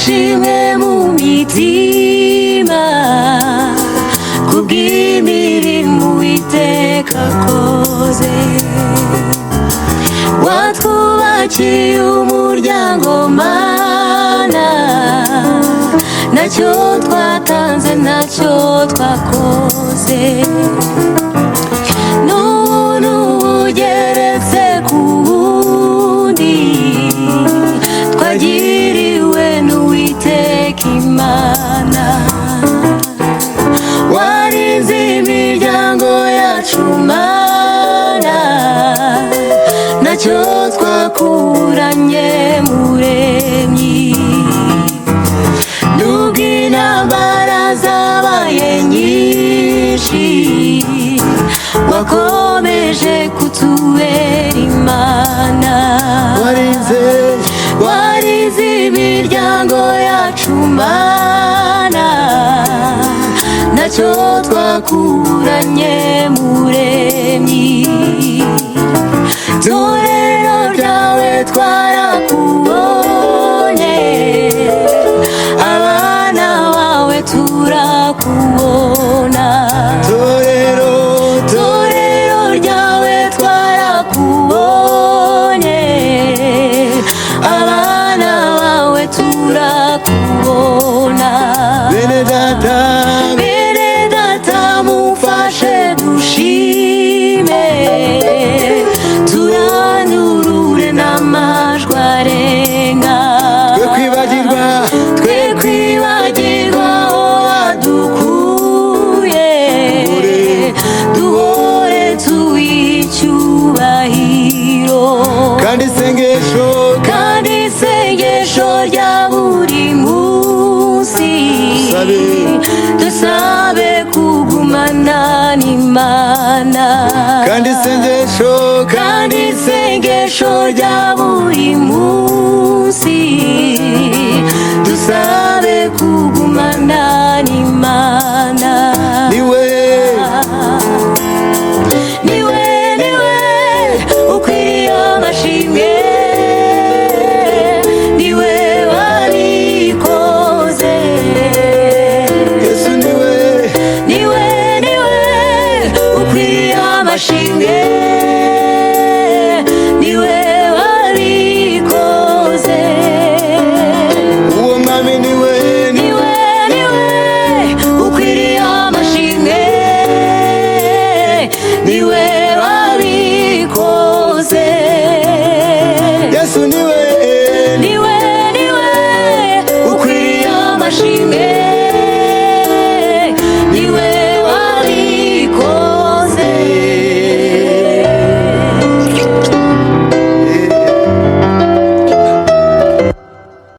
ishimwe mu mitima kubw'imirimo Uwiteka akoze. Watwubakiye umuryango Mana, ntacyo twatanze ntacyo twakoze. N'ubuntu bugeretse ku bundi twagiriwe n'Uwiteka Imana. Warinze imiryango yacu Mana, ntacyo twakuranye Muremyi. Nubwo intambara zabaye nyinshi, wakomeje kutubera Imana. Warinze imiryango yacu Mana, ntacyo twakuranye Muremyi. Itorero ryawe twarakubonye, abana bawe turakubona. Itorero ryawe twarakubonye, abana bawe turakubona. Bene data mufashe dushime, turanurure n'amajwi arenga. Twe kwibagirwa aho wadukuye, duhore tuyicyubahiro. Kandi isengesho rya buri munsi dusabe kugumana n'Imana. Kandi isengesho rya buri munsi dusabe kugumana n'Imana. Niwe ukwiriye amashimwe, niwe wabikoze. Yesu niwe ukwiriye amashimwe, niwe wabikoze. Uwo mwami niwe ukwiriye amashimwe, niwe wabikoze. Yesu niwe